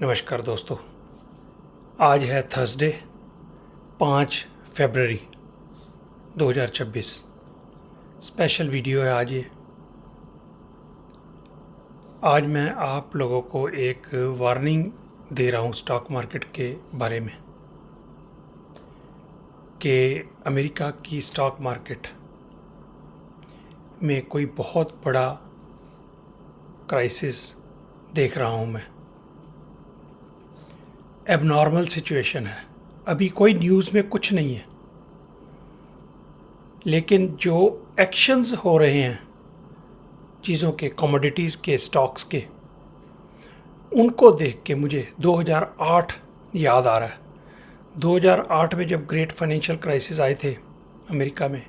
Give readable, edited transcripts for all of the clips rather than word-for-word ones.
नमस्कार दोस्तों। आज है थर्सडे 5 फरवरी 2026। स्पेशल वीडियो है आज ये। आज मैं आप लोगों को एक वार्निंग दे रहा हूँ स्टॉक मार्केट के बारे में कि अमेरिका की स्टॉक मार्केट में कोई बहुत बड़ा क्राइसिस देख रहा हूँ मैं। एबनॉर्मल सिचुएशन है। अभी कोई न्यूज़ में कुछ नहीं है, लेकिन जो एक्शंस हो रहे हैं चीज़ों के, कमोडिटीज़ के, स्टॉक्स के, उनको देख के मुझे 2008 याद आ रहा है। 2008 में जब ग्रेट फाइनेंशियल क्राइसिस आए थे अमेरिका में,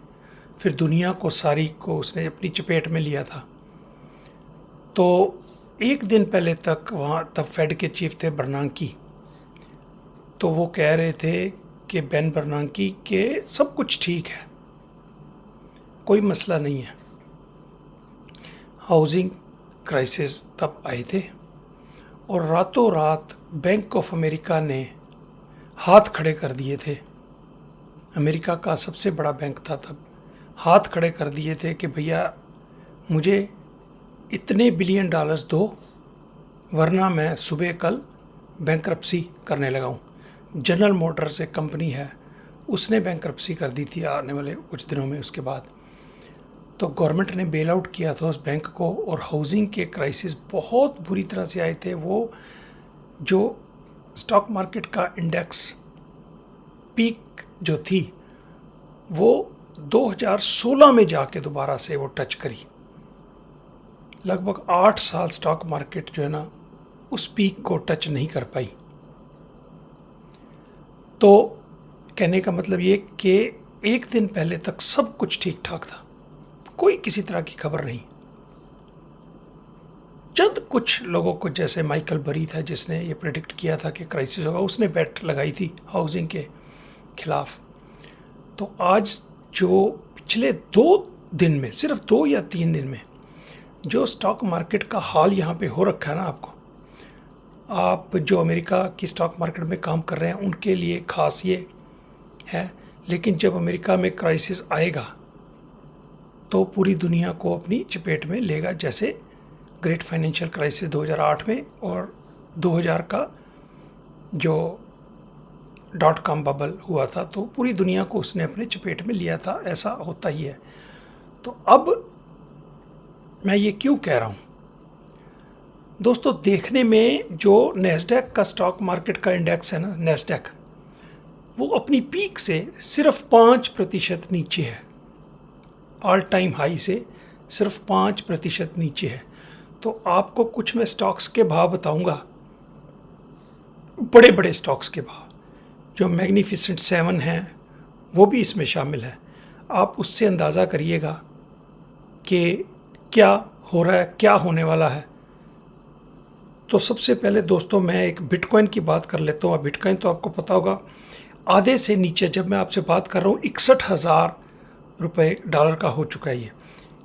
फिर दुनिया को सारी को उसने अपनी चपेट में लिया था। तो एक दिन पहले तक वहाँ तब फेड के चीफ थे बर्नांकी, तो वो कह रहे थे कि बेन बर्नांकी के सब कुछ ठीक है, कोई मसला नहीं है। हाउसिंग क्राइसिस तब आए थे और रातों रात बैंक ऑफ अमेरिका ने हाथ खड़े कर दिए थे। अमेरिका का सबसे बड़ा बैंक था तब, हाथ खड़े कर दिए थे कि भैया मुझे इतने बिलियन डॉलर्स दो, वरना मैं सुबह कल बैंकरप्सी करने लगा हूँ। जनरल मोटर्स एक कंपनी है, उसने बैंकरप्सी कर दी थी आने वाले कुछ दिनों में। उसके बाद तो गवर्नमेंट ने बेल आउट किया था उस बैंक को, और हाउसिंग के क्राइसिस बहुत बुरी तरह से आए थे। वो जो स्टॉक मार्केट का इंडेक्स पीक जो थी वो 2016 में जाके दोबारा से वो टच करी। लगभग 8 साल स्टॉक मार्केट जो है ना उस पीक को टच नहीं कर पाई। तो कहने का मतलब ये कि एक दिन पहले तक सब कुछ ठीक ठाक था, कोई किसी तरह की खबर नहीं। जब कुछ लोगों को, जैसे माइकल बरी था जिसने ये प्रेडिक्ट किया था कि क्राइसिस होगा, उसने बेट लगाई थी हाउसिंग के खिलाफ। तो आज जो पिछले 2 दिन में, सिर्फ 2 या 3 दिन में जो स्टॉक मार्केट का हाल यहाँ पे हो रखा है ना, आपको, आप जो अमेरिका की स्टॉक मार्केट में काम कर रहे हैं उनके लिए खास ये है। लेकिन जब अमेरिका में क्राइसिस आएगा तो पूरी दुनिया को अपनी चपेट में लेगा, जैसे ग्रेट फाइनेंशियल क्राइसिस 2008 में और 2000 का जो .com बबल हुआ था, तो पूरी दुनिया को उसने अपने चपेट में लिया था। ऐसा होता ही है। तो अब मैं ये क्यों कह रहा हूँ दोस्तों, देखने में जो नैस्डैक का स्टॉक मार्केट का इंडेक्स है ना, नैस्डैक, वो अपनी पीक से सिर्फ 5% नीचे है। ऑल टाइम हाई से सिर्फ 5% नीचे है। तो आपको कुछ मैं स्टॉक्स के भाव बताऊंगा, बड़े बड़े स्टॉक्स के भाव, जो मैग्निफिसेंट 7 हैं वो भी इसमें शामिल है। आप उससे अंदाज़ा करिएगा कि क्या हो रहा है, क्या होने वाला है। तो सबसे पहले दोस्तों मैं एक बिटकॉइन की बात कर लेता हूँ। बिटकॉइन तो आपको पता होगा आधे से नीचे, जब मैं आपसे बात कर रहा हूँ, 61,000 रुपये डॉलर का हो चुका है। ये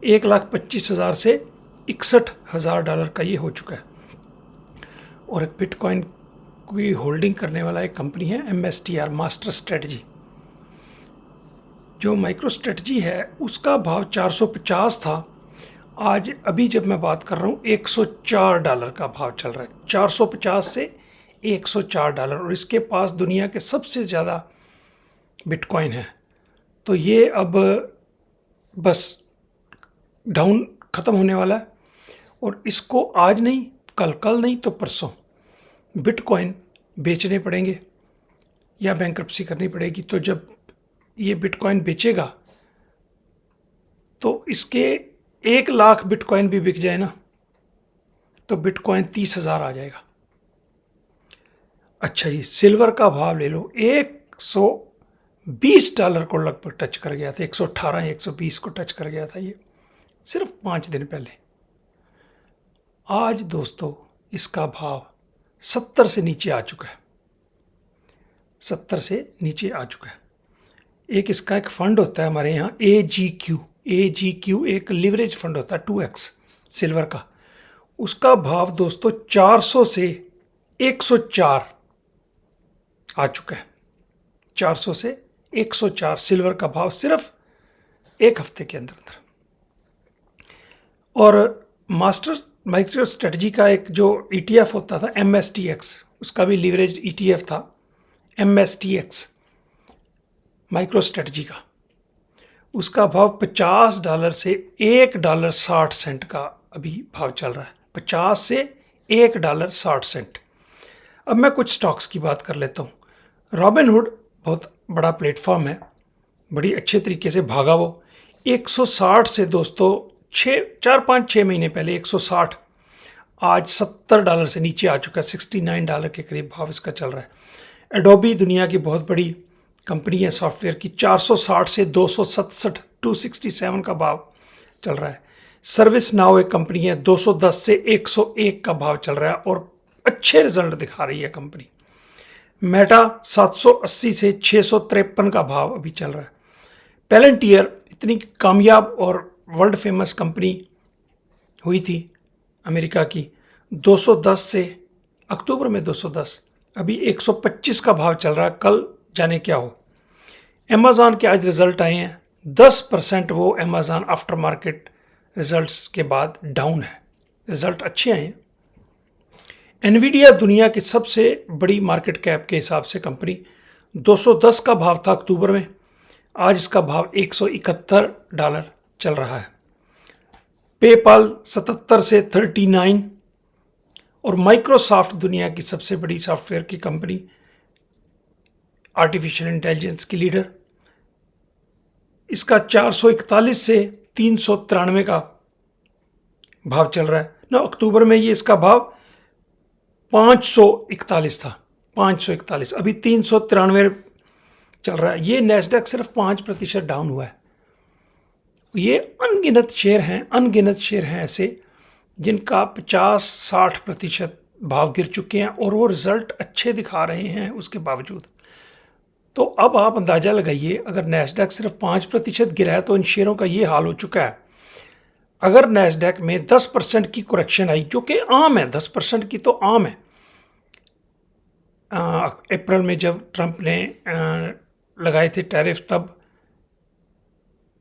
1,25,000 से 61,000 डॉलर का ये हो चुका है। और एक बिटकॉइन की होल्डिंग करने वाला एक कंपनी है MSTR, मास्टर स्ट्रेटजी। जो माइक्रो स्ट्रेटजी है उसका भाव 450 था। आज अभी जब मैं बात कर रहा हूँ 104 डॉलर का भाव चल रहा है। 450 से 104 डॉलर, और इसके पास दुनिया के सबसे ज़्यादा बिटकॉइन है। तो ये अब बस डाउन ख़त्म होने वाला है, और इसको आज नहीं, कल नहीं तो परसों बिटकॉइन बेचने पड़ेंगे या बैंक्रप्सी करनी पड़ेगी। तो जब ये बिटकॉइन बेचेगा तो इसके 1 लाख बिटकॉइन भी बिक जाए ना, तो बिटकॉइन 30,000 आ जाएगा। अच्छा जी, सिल्वर का भाव ले लो, 120 डॉलर को लगभग टच कर गया था। 118 या 120 को टच कर गया था ये सिर्फ 5 दिन पहले। आज दोस्तों इसका भाव 70 से नीचे आ चुका है। 70 से नीचे आ चुका है। एक इसका एक फंड होता है हमारे यहाँ, AGQ एक लिवरेज फंड होता है 2x सिल्वर का। उसका भाव दोस्तों 400 से 104 आ चुका है। 400 से 104 सिल्वर का भाव सिर्फ एक हफ्ते के अंदर अंदर। और मास्टर माइक्रो स्ट्रेटजी का एक जो ETF होता था MSTX, उसका भी लीवरेज ETF था MSTX माइक्रो स्ट्रेटजी का, उसका भाव $50 से $1.60 का अभी भाव चल रहा है। 50 से $1.60। अब मैं कुछ स्टॉक्स की बात कर लेता हूँ। रॉबिनहुड बहुत बड़ा प्लेटफॉर्म है, बड़ी अच्छे तरीके से भागा वो 160 से दोस्तों 4-5-6 महीने पहले 160, आज $70 से नीचे आ चुका है। $69 के करीब भाव इसका चल रहा है। एडोबी दुनिया की बहुत बड़ी कंपनी है सॉफ्टवेयर की, 460 से 267 267 का भाव चल रहा है। सर्विस नाउ एक कंपनी है, 210 से 101 का भाव चल रहा है और अच्छे रिजल्ट दिखा रही है कंपनी। मेटा 780 से 653 का भाव अभी चल रहा है। पेलेंटियर इतनी कामयाब और वर्ल्ड फेमस कंपनी हुई थी अमेरिका की, 210 से अक्टूबर में 210, अभी 125 का भाव चल रहा है। कल जाने क्या हो। अमेज़ॉन के आज रिजल्ट आए हैं, 10% वो अमेज़ॉन आफ्टर मार्केट रिजल्ट्स के बाद डाउन है, रिजल्ट अच्छे आए हैं। एनवीडिया दुनिया की सबसे बड़ी मार्केट कैप के हिसाब से कंपनी, 210 का भाव था अक्टूबर में, आज इसका भाव $171 चल रहा है। पेपाल 77 से 39, और माइक्रोसॉफ्ट दुनिया की सबसे बड़ी सॉफ्टवेयर की कंपनी, आर्टिफिशियल इंटेलिजेंस की लीडर, इसका 441 से 393 का भाव चल रहा है ना। अक्टूबर में ये इसका भाव 541 था, 541, अभी 393 चल रहा है। ये नैस्डैक सिर्फ 5% डाउन हुआ है। ये अनगिनत शेयर हैं ऐसे जिनका 50-60% भाव गिर चुके हैं और वो रिजल्ट अच्छे दिखा रहे हैं उसके बावजूद। तो अब आप अंदाज़ा लगाइए, अगर नैस्डैक सिर्फ 5% गिरा है तो इन शेयरों का ये हाल हो चुका है। अगर नैस्डैक में 10% की करेक्शन आई, जो कि आम है, 10% की तो आम है। अप्रैल में जब ट्रंप ने लगाए थे टैरिफ, तब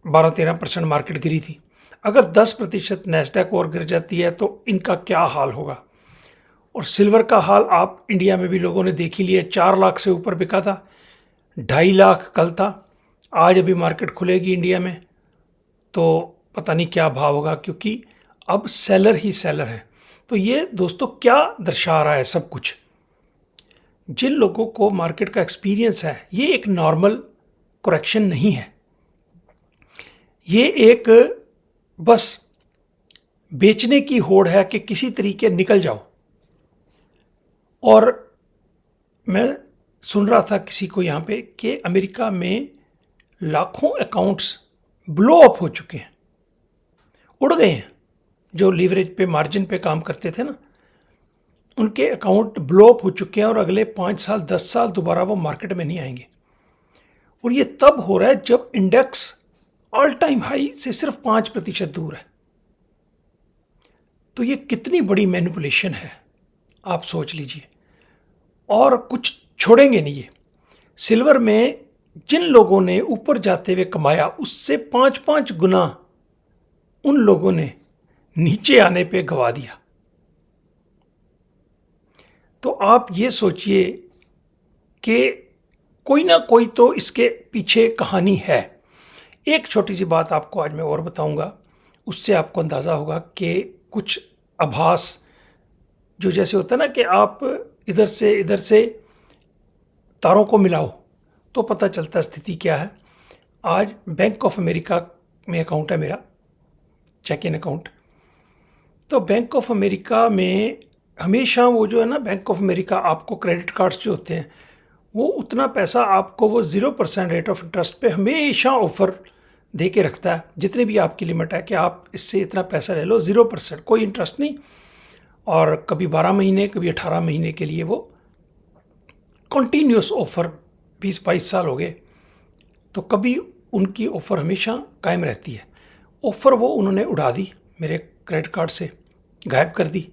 12-13% मार्केट गिरी थी। अगर 10% नैस्डैक और गिर जाती है तो इनका क्या हाल होगा। और सिल्वर का हाल आप इंडिया में भी लोगों ने देख ही लिया, 4 लाख से ऊपर बिका था, 2.5 लाख कल था। आज अभी मार्केट खुलेगी इंडिया में तो पता नहीं क्या भाव होगा, क्योंकि अब सेलर ही सेलर है। तो ये दोस्तों क्या दर्शा रहा है सब कुछ, जिन लोगों को मार्केट का एक्सपीरियंस है, ये एक नॉर्मल करेक्शन नहीं है, ये एक बस बेचने की होड़ है कि किसी तरीके निकल जाओ। और मैं सुन रहा था किसी को यहाँ पे कि अमेरिका में लाखों अकाउंट्स ब्लो अप हो चुके हैं, उड़ गए हैं। जो लीवरेज पे मार्जिन पे काम करते थे ना, उनके अकाउंट ब्लो अप हो चुके हैं और अगले 5 साल 10 साल दोबारा वो मार्केट में नहीं आएंगे। और ये तब हो रहा है जब इंडेक्स ऑल टाइम हाई से सिर्फ 5% दूर है। तो ये कितनी बड़ी मैनिपुलेशन है, आप सोच लीजिए। और कुछ छोड़ेंगे नहीं ये। सिल्वर में जिन लोगों ने ऊपर जाते हुए कमाया, उससे 5-5 गुना उन लोगों ने नीचे आने पे गवा दिया। तो आप ये सोचिए कि कोई ना कोई तो इसके पीछे कहानी है। एक छोटी सी बात आपको आज मैं और बताऊंगा, उससे आपको अंदाज़ा होगा कि कुछ आभास, जो जैसे होता है ना कि आप इधर से तारों को मिलाओ तो पता चलता है स्थिति क्या है। आज बैंक ऑफ अमेरिका में अकाउंट है मेरा, चेक इन अकाउंट। तो बैंक ऑफ अमेरिका में हमेशा वो जो है ना, बैंक ऑफ अमेरिका आपको क्रेडिट कार्ड्स जो होते हैं, वो उतना पैसा आपको वो 0% रेट ऑफ इंटरेस्ट पे हमेशा ऑफर दे के रखता है, जितनी भी आपकी लिमिट है कि आप इससे इतना पैसा ले लो, 0%, कोई इंटरेस्ट नहीं। और कभी 12 महीने, कभी 18 महीने के लिए वो कंटिन्यूस ऑफ़र, 20-22 साल हो गए, तो कभी उनकी ऑफ़र हमेशा कायम रहती है। ऑफ़र वो उन्होंने उड़ा दी, मेरे क्रेडिट कार्ड से गायब कर दी,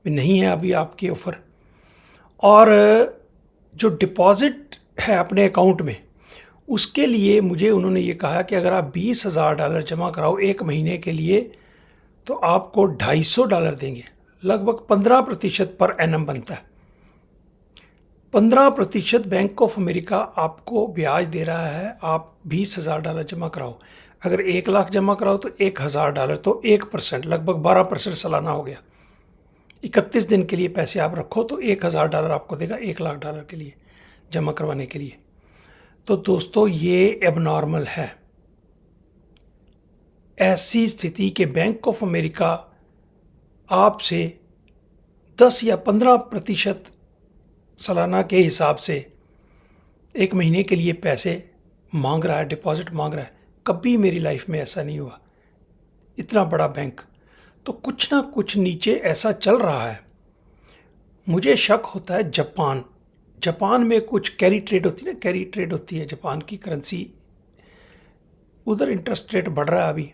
नहीं है अभी आपकी ऑफ़र। और जो डिपॉजिट है अपने अकाउंट में, उसके लिए मुझे उन्होंने ये कहा कि अगर आप $20,000 जमा कराओ एक महीने के लिए तो आपको $250 देंगे। लगभग 15% पर एनम बनता है। 15% बैंक ऑफ अमेरिका आपको ब्याज दे रहा है। आप $20,000 जमा कराओ, अगर 1 लाख जमा कराओ तो $1,000, तो 1%, लगभग 12% सालाना हो गया। 31 दिन के लिए पैसे आप रखो तो $1,000 आपको देगा $1,00,000 के लिए जमा करवाने के लिए। तो दोस्तों ये एबनॉर्मल है। ऐसी स्थिति के बैंक ऑफ अमेरिका आपसे 10 या 15% सालाना के हिसाब से एक महीने के लिए पैसे मांग रहा है, डिपॉजिट मांग रहा है। कभी मेरी लाइफ में ऐसा नहीं हुआ। इतना बड़ा बैंक, तो कुछ ना कुछ नीचे ऐसा चल रहा है। मुझे शक होता है जापान में कुछ कैरी ट्रेड होती है ना, कैरी ट्रेड होती है जापान की करेंसी, उधर इंटरेस्ट रेट बढ़ रहा है अभी।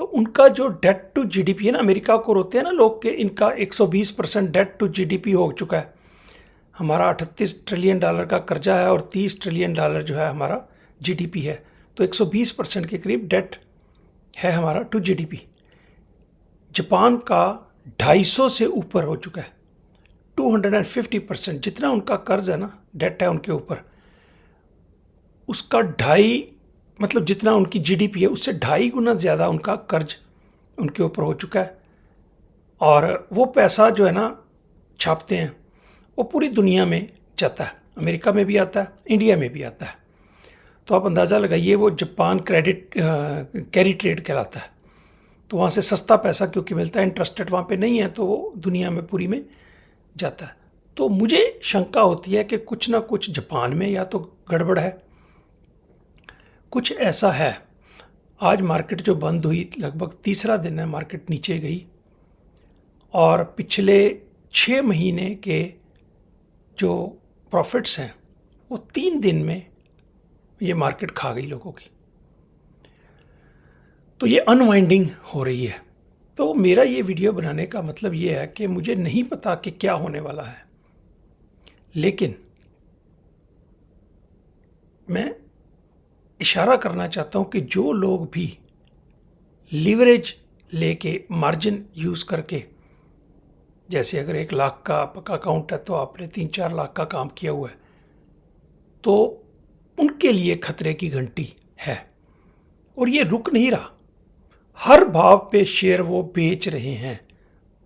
तो उनका जो डेट टू जीडीपी है ना, अमेरिका को रोते हैं ना लोग कि इनका 120% डेट टू जीडीपी हो चुका है। हमारा $38 ट्रिलियन का कर्जा है और $30 ट्रिलियन जो है हमारा जीडीपी है। तो 120% के करीब डेट है हमारा टू जीडीपी। जापान का 250 से ऊपर हो चुका है, 250%। जितना उनका कर्ज है ना, डेट है उनके ऊपर, उसका 2.5, मतलब जितना उनकी जीडीपी है उससे 2.5 गुना ज़्यादा उनका कर्ज उनके ऊपर हो चुका है। और वो पैसा जो है ना छापते हैं, वो पूरी दुनिया में जाता है, अमेरिका में भी आता है, इंडिया में भी आता है। तो आप अंदाज़ा लगाइए, वो जापान कैरी ट्रेड कहलाता है। तो वहाँ से सस्ता पैसा क्योंकि मिलता है, इंटरेस्ट रेट वहाँ पे नहीं है, तो वो दुनिया में पूरी में जाता है। तो मुझे शंका होती है कि कुछ ना कुछ जापान में या तो गड़बड़ है, कुछ ऐसा है। आज मार्केट जो बंद हुई, लगभग तीसरा दिन है मार्केट नीचे गई, और पिछले 6 महीने के जो प्रॉफिट्स हैं वो 3 दिन में ये मार्केट खा गई लोगों की। तो ये अनवाइंडिंग हो रही है। तो मेरा ये वीडियो बनाने का मतलब ये है कि मुझे नहीं पता कि क्या होने वाला है, लेकिन मैं इशारा करना चाहता हूँ कि जो लोग भी लीवरेज लेके मार्जिन यूज़ करके, जैसे अगर 1 लाख का आपका अकाउंट है तो आपने 3-4 लाख का काम किया हुआ है, तो उनके लिए खतरे की घंटी है। और ये रुक नहीं रहा, हर भाव पे शेयर वो बेच रहे हैं।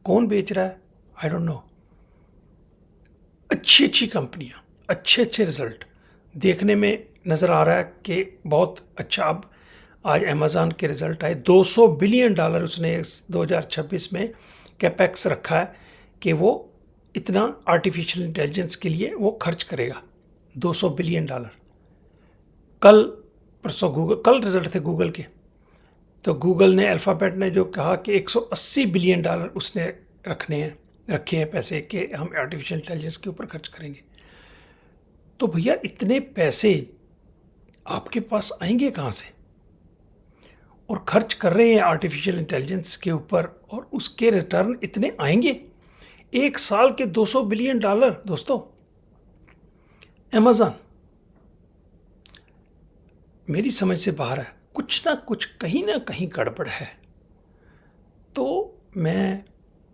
कौन बेच रहा है आई डोंट नो। अच्छी अच्छी कंपनियां, अच्छे अच्छे रिजल्ट देखने में नज़र आ रहा है कि बहुत अच्छा। अब आज अमेज़ॉन के रिज़ल्ट आए, $200 बिलियन उसने 2026 में कैपेक्स रखा है कि वो इतना आर्टिफिशियल इंटेलिजेंस के लिए वो खर्च करेगा, $200 बिलियन। कल परसों कल रिज़ल्ट थे गूगल के, तो गूगल ने, अल्फ़ाबेट ने जो कहा कि $180 बिलियन उसने रखे हैं पैसे कि हम आर्टिफिशियल इंटेलिजेंस के ऊपर खर्च करेंगे। तो भैया इतने पैसे आपके पास आएंगे कहाँ से? और खर्च कर रहे हैं आर्टिफिशियल इंटेलिजेंस के ऊपर, और उसके रिटर्न इतने आएंगे, 1 साल के $200 बिलियन। दोस्तों, अमेज़ॉन मेरी समझ से बाहर है, कुछ ना कुछ कहीं ना कहीं गड़बड़ है। तो मैं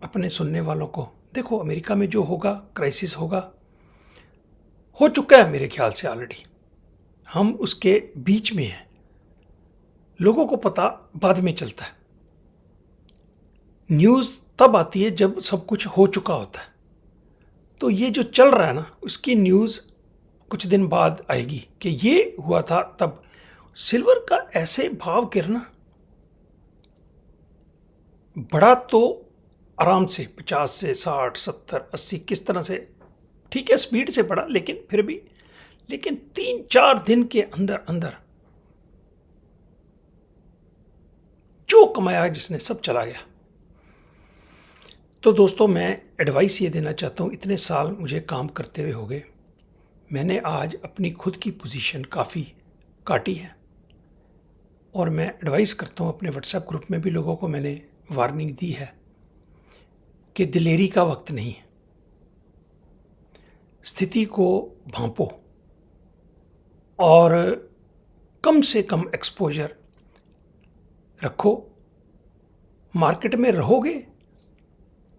अपने सुनने वालों को, देखो अमेरिका में जो होगा, क्राइसिस होगा, हो चुका है मेरे ख्याल से ऑलरेडी, हम उसके बीच में हैं। लोगों को पता बाद में चलता है, न्यूज़ तब आती है जब सब कुछ हो चुका होता है। तो ये जो चल रहा है ना, उसकी न्यूज़ कुछ दिन बाद आएगी कि ये हुआ था तब। सिल्वर का ऐसे भाव गिरना, बड़ा तो आराम से 50 से 60, 70, 80 किस तरह से, ठीक है स्पीड से बढ़ा, लेकिन फिर भी, लेकिन 3-4 दिन के अंदर अंदर जो कमाया जिसने सब चला गया। तो दोस्तों, मैं एडवाइस ये देना चाहता हूँ, इतने साल मुझे काम करते हुए हो गए, मैंने आज अपनी खुद की पोजीशन काफ़ी काटी है, और मैं एडवाइस करता हूँ, अपने व्हाट्सएप ग्रुप में भी लोगों को मैंने वार्निंग दी है कि दिलेरी का वक्त नहीं है। स्थिति को भांपो और कम से कम एक्सपोजर रखो। मार्केट में रहोगे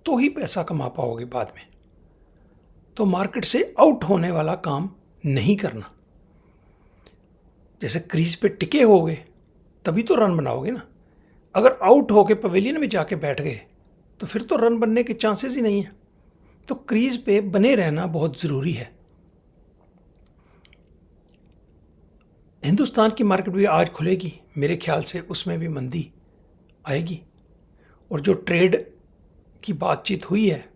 तो ही पैसा कमा पाओगे बाद में। तो मार्केट से आउट होने वाला काम नहीं करना। जैसे क्रीज पे टिके होगे तभी तो रन बनाओगे ना। अगर आउट होके पवेलियन में जाके बैठ गए तो फिर तो रन बनने के चांसेस ही नहीं है। तो क्रीज पे बने रहना बहुत ज़रूरी है। हिंदुस्तान की मार्केट भी आज खुलेगी, मेरे ख्याल से उसमें भी मंदी आएगी। और जो ट्रेड की बातचीत हुई है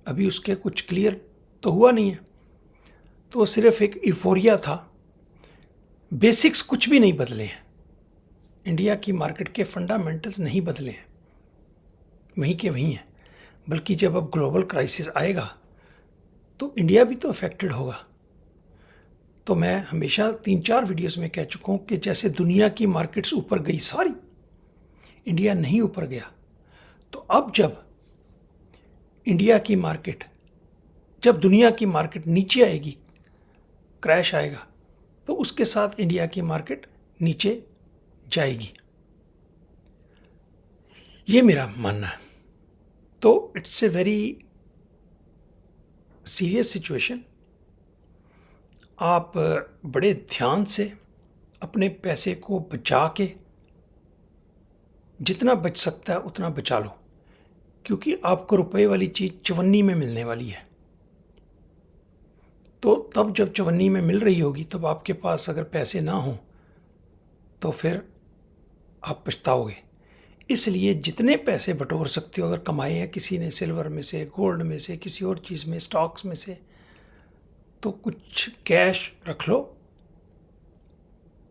अभी उसके कुछ क्लियर तो हुआ नहीं है, तो वो सिर्फ एक यूफोरिया था। बेसिक्स कुछ भी नहीं बदले हैं। इंडिया की मार्केट के फंडामेंटल्स नहीं बदले हैं, वहीं के वहीं हैं। बल्कि जब अब ग्लोबल क्राइसिस आएगा तो इंडिया भी तो अफेक्टेड होगा। तो मैं हमेशा 3-4 वीडियोस में कह चुका हूँ कि जैसे दुनिया की मार्केट्स ऊपर गई सारी, इंडिया नहीं ऊपर गया। तो अब जब दुनिया की मार्केट नीचे आएगी, क्रैश आएगा, तो उसके साथ इंडिया की मार्केट नीचे जाएगी। ये मेरा मानना है। तो it's a very serious situation. आप बड़े ध्यान से अपने पैसे को बचा के, जितना बच सकता है उतना बचा लो, क्योंकि आपको रुपए वाली चीज़ चवन्नी में मिलने वाली है। तो तब जब चवन्नी में मिल रही होगी तब आपके पास अगर पैसे ना हों तो फिर आप पछताओगे। इसलिए जितने पैसे बटोर सकते हो, अगर कमाए हैं किसी ने सिल्वर में से, गोल्ड में से, किसी और चीज़ में, स्टॉक्स में से, तो कुछ कैश रख लो।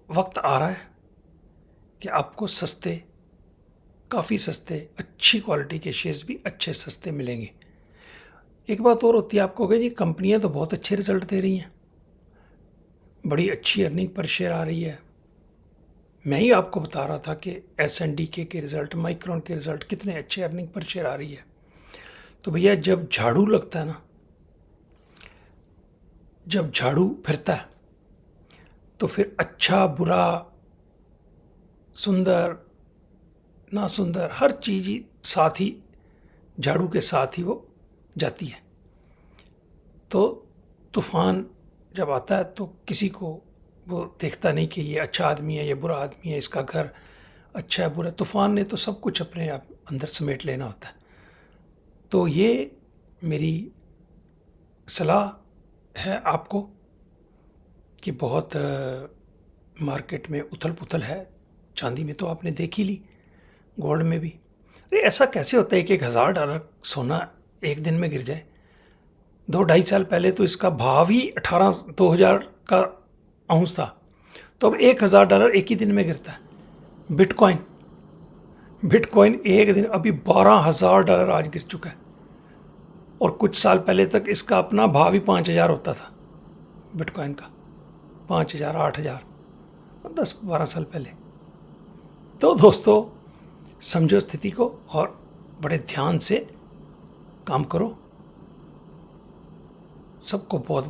वक्त आ रहा है कि आपको काफ़ी सस्ते, अच्छी क्वालिटी के शेयर्स भी अच्छे सस्ते मिलेंगे। एक बात और होती है, आपको कहें जी कंपनियां तो बहुत अच्छे रिजल्ट दे रही हैं, बड़ी अच्छी अर्निंग पर शेयर आ रही है। मैं ही आपको बता रहा था कि SNDK के रिज़ल्ट, माइक्रोन के रिज़ल्ट कितने अच्छे अर्निंग पर शेयर आ रही है। तो भैया जब झाड़ू लगता है ना, जब झाड़ू फिरता है तो फिर अच्छा बुरा, सुंदर ना सुंदर, हर चीज़ ही साथ ही, झाड़ू के साथ ही वो जाती है। तो तूफ़ान जब आता है तो किसी को वो देखता नहीं कि ये अच्छा आदमी है, ये बुरा आदमी है, इसका घर अच्छा है बुरा। तूफ़ान ने तो सब कुछ अपने आप अंदर समेट लेना होता है। तो ये मेरी सलाह है आपको कि बहुत मार्केट में उथल पुथल है। चांदी में तो आपने देख ही ली, गोल्ड में भी। अरे ऐसा कैसे होता है कि $1,000 सोना एक दिन में गिर जाए? 2-2.5 साल पहले तो इसका भाव ही 2000 का आउंस था, तो अब $1,000 एक ही दिन में गिरता है। बिटकॉइन एक दिन अभी $12,000 आज गिर चुका है, और कुछ साल पहले तक इसका अपना भाव ही 5,000 होता था बिटकॉइन का। 5,000, 8,000, 10-12 साल पहले। तो दोस्तों समझो स्थिति को और बड़े ध्यान से काम करो। सबको बहुत